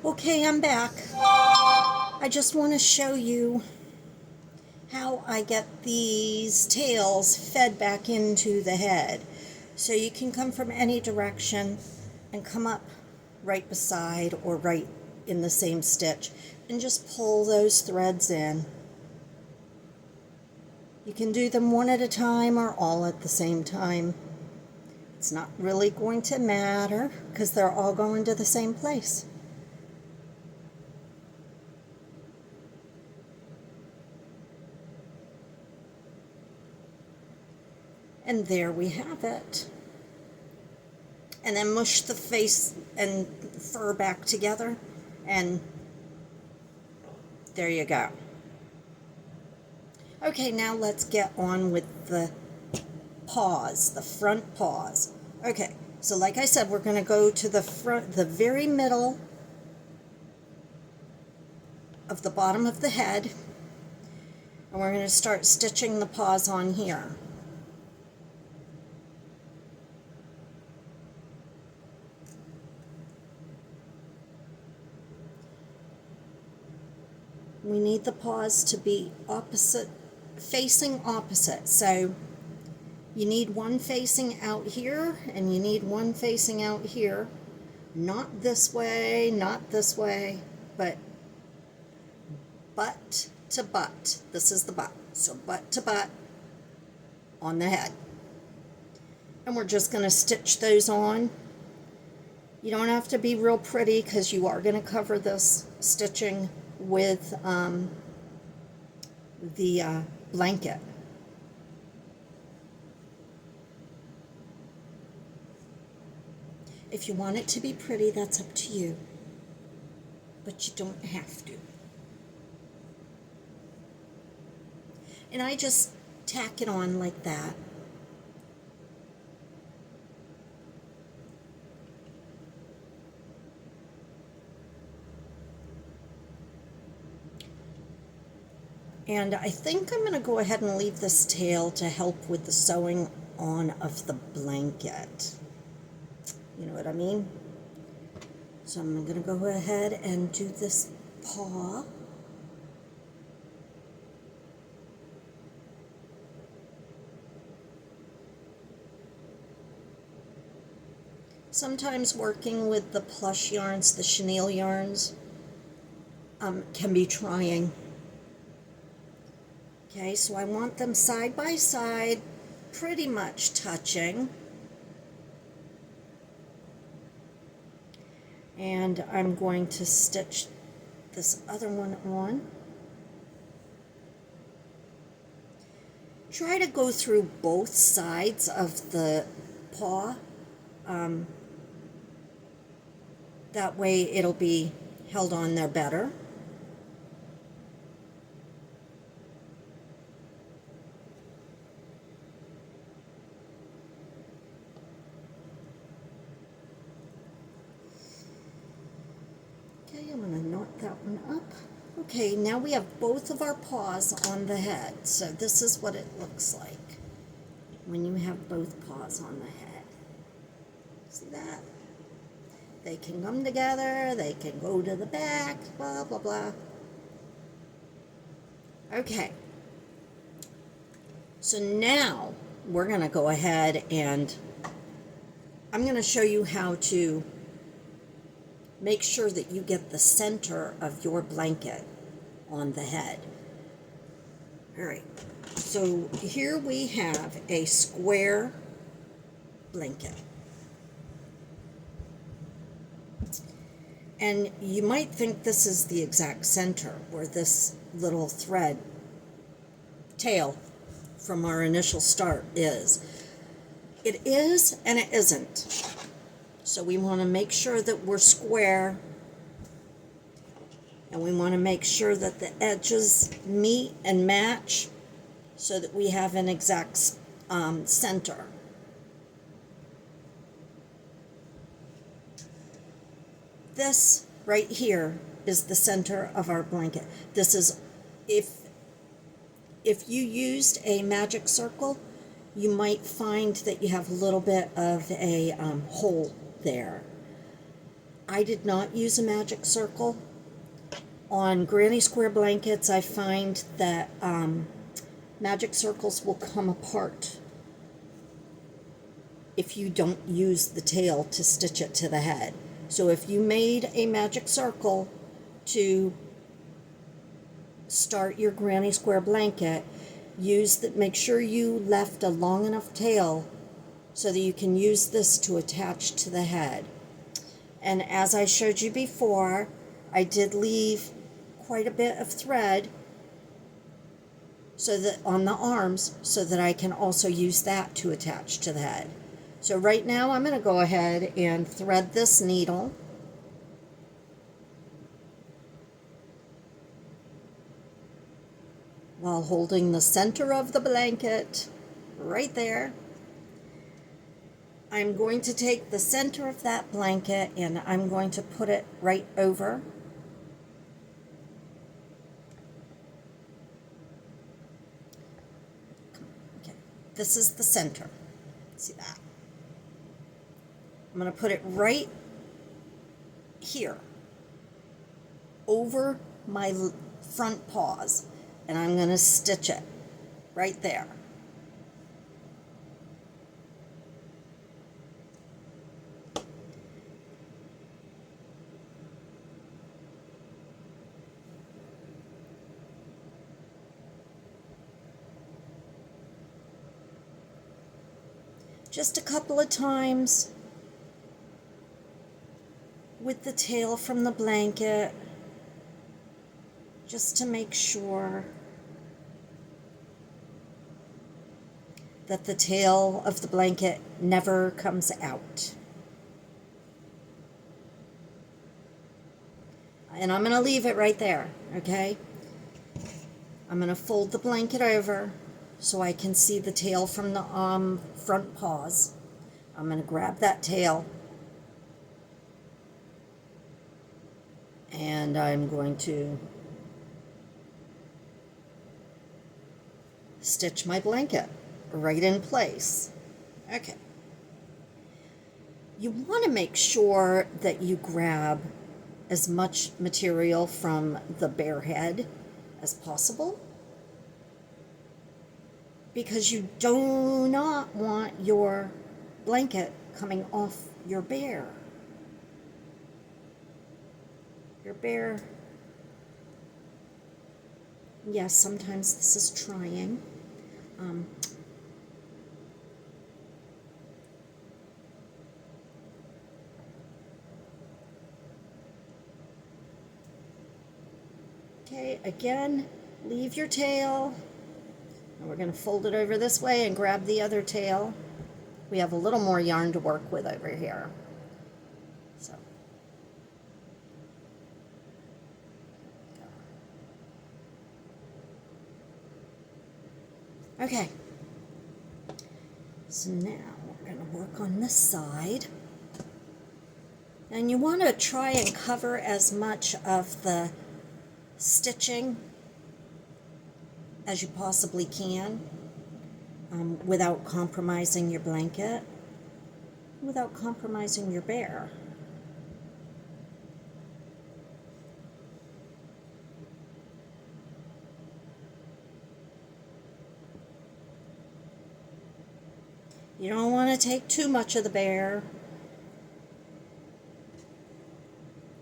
Okay, I'm back. I just want to show you how I get these tails fed back into the head. So you can come from any direction and come up right beside or right in the same stitch and just pull those threads in. You can do them one at a time or all at the same time. It's not really going to matter because they're all going to the same place. And there we have it. And then mush the face and fur back together, and there you go. Okay, now let's get on with the paws, the front paws. Okay, so like I said, we're going to go to the front, the very middle of the bottom of the head, and we're going to start stitching the paws on here. We need the paws to be opposite, facing opposite. So you need one facing out here, and you need one facing out here. Not this way, not this way, but butt to butt. This is the butt. So butt to butt on the head. And we're just going to stitch those on. You don't have to be real pretty because you are going to cover this stitching with the blanket. If you want it to be pretty, that's up to you, but you don't have to. And I just tack it on like that. And I think I'm going to go ahead and leave this tail to help with the sewing on of the blanket. You know what I mean? So I'm going to go ahead and do this paw. Sometimes working with the plush yarns, the chenille yarns, can be trying. Okay, so I want them side by side, pretty much touching. And I'm going to stitch this other one on. Try to go through both sides of the paw. That way it'll be held on there better. I'm going to knot that one up. Okay, now we have both of our paws on the head. So this is what it looks like when you have both paws on the head. See that? They can come together, they can go to the back, blah, blah, blah. Okay. So now we're going to go ahead and I'm going to show you how to make sure that you get the center of your blanket on the head. All right, so here we have a square blanket. And you might think this is the exact center where this little thread tail from our initial start is. It is and it isn't. So we want to make sure that we're square, and we want to make sure that the edges meet and match so that we have an exact center. This right here is the center of our blanket. This is, if you used a magic circle, you might find that you have a little bit of a hole there. I did not use a magic circle. On granny square blankets, I find that magic circles will come apart if you don't use the tail to stitch it to the head. So if you made a magic circle to start your granny square blanket, make sure you left a long enough tail so that you can use this to attach to the head. And as I showed you before, I did leave quite a bit of thread so that on the arms, so that I can also use that to attach to the head. So right now I'm going to go ahead and thread this needle. While holding the center of the blanket right there. I'm going to take the center of that blanket and I'm going to put it right over. Okay, this is the center. See that? I'm going to put it right here over my front paws, and I'm going to stitch it right there. Just a couple of times with the tail from the blanket, just to make sure that the tail of the blanket never comes out. And I'm going to leave it right there, okay? I'm going to fold the blanket over so I can see the tail from the front paws. I'm going to grab that tail and I'm going to stitch my blanket right in place. Okay. You want to make sure that you grab as much material from the bear head as possible, because you do not want your blanket coming off your bear. Your bear, yes, sometimes this is trying. Okay, again, leave your tail. And we're going to fold it over this way and grab the other tail. We have a little more yarn to work with over here. So. Okay. So now we're going to work on this side. And you want to try and cover as much of the stitching as you possibly can, without compromising your blanket, without compromising your bear. You don't want to take too much of the bear,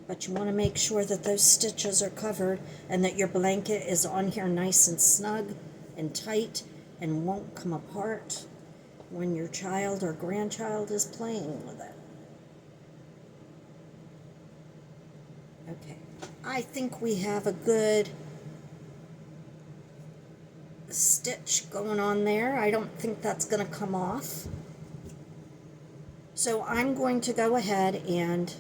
but you want to make sure that those stitches are covered and that your blanket is on here nice and snug and tight and won't come apart when your child or grandchild is playing with it. Okay, I think we have a good stitch going on there. I don't think that's going to come off. So I'm going to go ahead and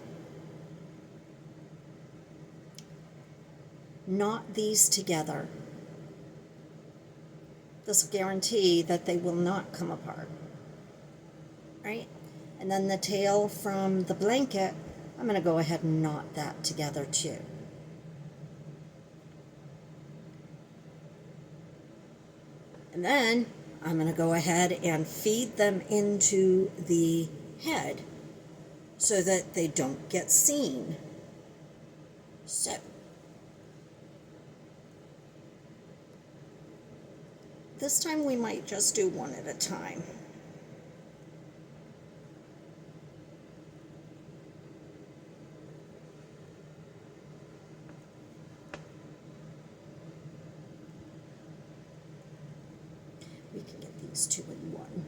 knot these together. This will guarantee that they will not come apart. Right? And then the tail from the blanket, I'm going to go ahead and knot that together too. And then I'm going to go ahead and feed them into the head so that they don't get seen. So this time we might just do one at a time. We can get these two in one.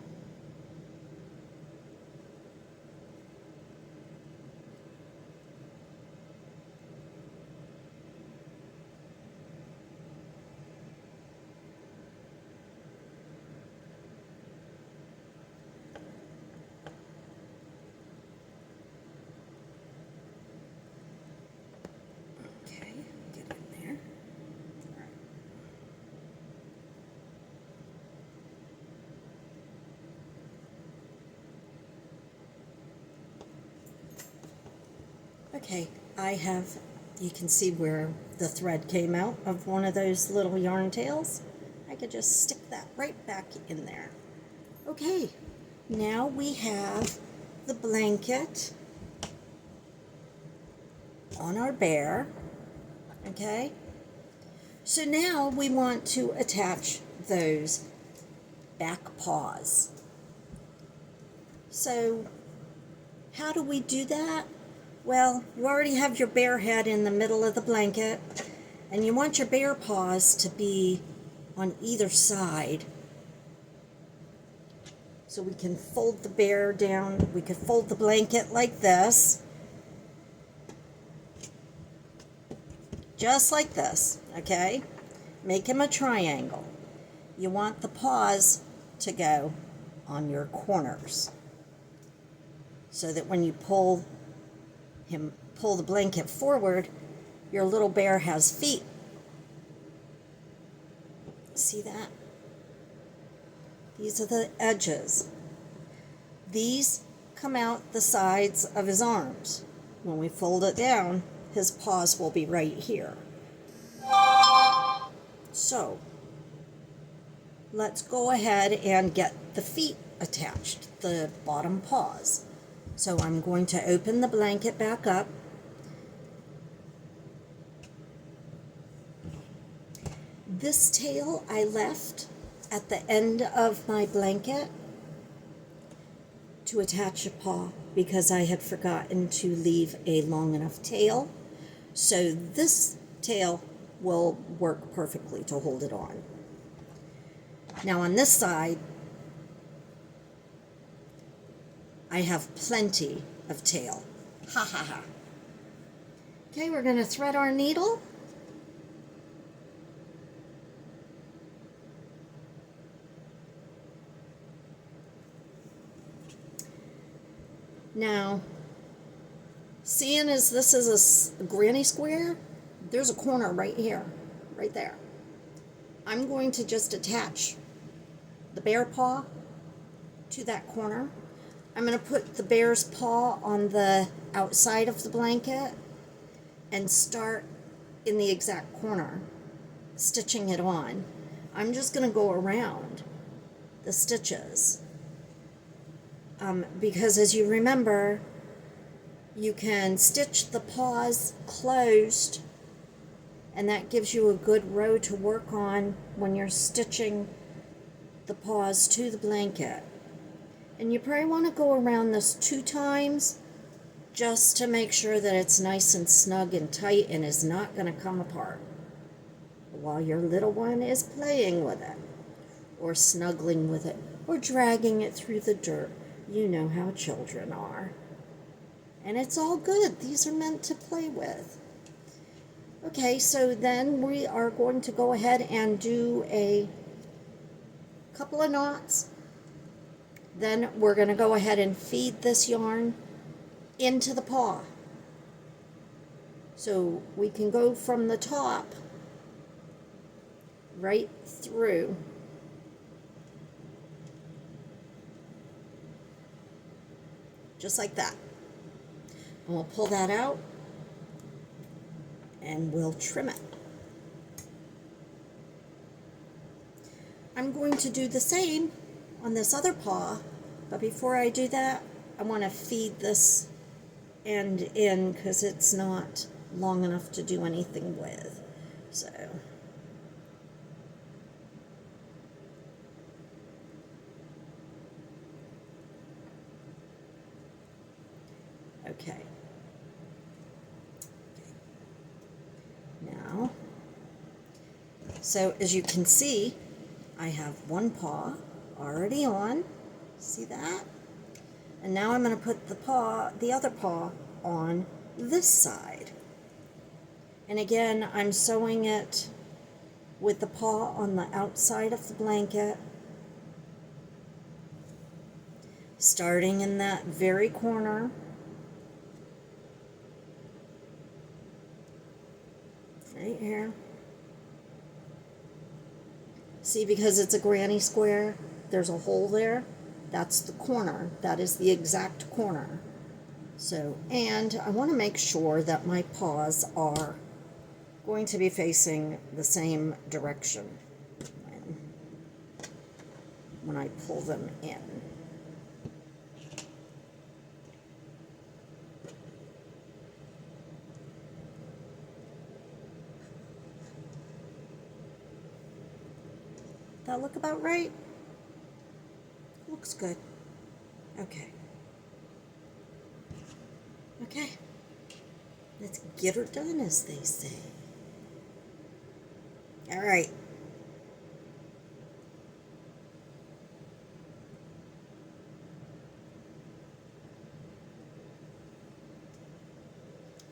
Okay, get in there. All right. Okay, you can see where the thread came out of one of those little yarn tails. I could just stick that right back in there. Okay, now we have the blanket on our bear, okay? So now we want to attach those back paws. So how do we do that? Well, you already have your bear head in the middle of the blanket, and you want your bear paws to be on either side. So we can fold the bear down. We could fold the blanket like this. Just like this, okay? Make him a triangle. You want the paws to go on your corners, so that when you pull the blanket forward, your little bear has feet. See that? These are the edges. These come out the sides of his arms. When we fold it down, his paws will be right here. So let's go ahead and get the feet attached, the bottom paws. So I'm going to open the blanket back up. This tail I left at the end of my blanket to attach a paw because I had forgotten to leave a long enough tail. So this tail will work perfectly to hold it on. Now on this side, I have plenty of tail. Ha ha ha. Okay, we're going to thread our needle. Now, seeing as this is a granny square, there's a corner right here, right there. I'm going to just attach the bear paw to that corner. I'm going to put the bear's paw on the outside of the blanket and start in the exact corner, stitching it on. I'm just going to go around the stitches. Because as you remember, you can stitch the paws closed, and that gives you a good row to work on when you're stitching the paws to the blanket. And you probably want to go around this 2 times just to make sure that it's nice and snug and tight and is not going to come apart while your little one is playing with it or snuggling with it or dragging it through the dirt. You know how children are. And it's all good. These are meant to play with. Okay, so then we are going to go ahead and do a couple of knots. Then we're going to go ahead and feed this yarn into the paw. So we can go from the top right through. Just like that. And we'll pull that out and we'll trim it. I'm going to do the same on this other paw, but before I do that, I want to feed this end in because it's not long enough to do anything with. So okay. Now, so as you can see, I have one paw already on. See that? And now I'm going to put the other paw on this side. And again, I'm sewing it with the paw on the outside of the blanket, starting in that very corner. Right here. See, because it's a granny square, there's a hole there. That's the corner. That is the exact corner. So, and I want to make sure that my paws are going to be facing the same direction when I pull them in. That look about right? Looks good. Okay. Okay. Let's get her done, as they say. All right.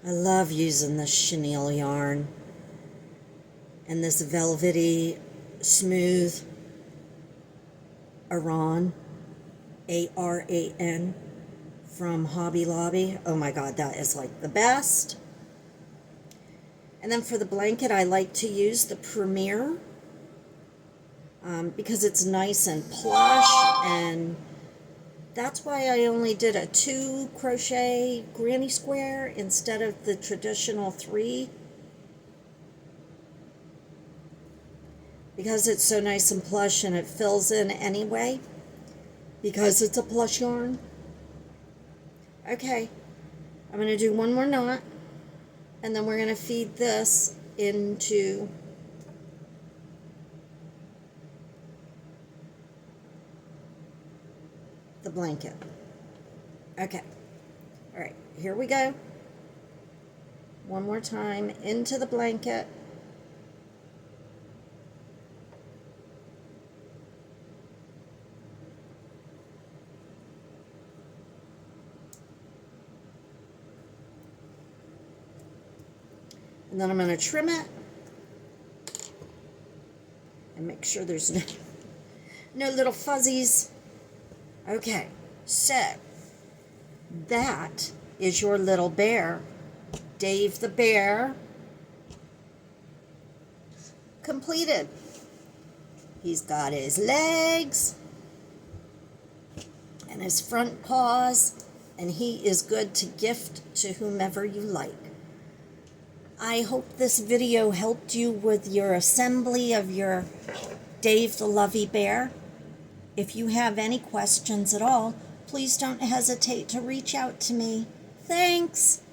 I love using this chenille yarn and this velvety, smooth Aran, A-R-A-N, from Hobby Lobby. Oh my God, that is like the best. And then for the blanket, I like to use the Premier because it's nice and plush, and that's why I only did a 2 crochet granny square instead of the traditional 3. Because it's so nice and plush and it fills in anyway, because it's a plush yarn. Okay, I'm going to do one more knot, and then we're going to feed this into the blanket. Okay, all right, here we go. One more time into the blanket. And then I'm going to trim it and make sure there's no little fuzzies. Okay, so that is your little bear, Dave the Bear, completed. He's got his legs and his front paws, and he is good to gift to whomever you like. I hope this video helped you with your assembly of your Dave the Lovey Bear. If you have any questions at all, please don't hesitate to reach out to me. Thanks!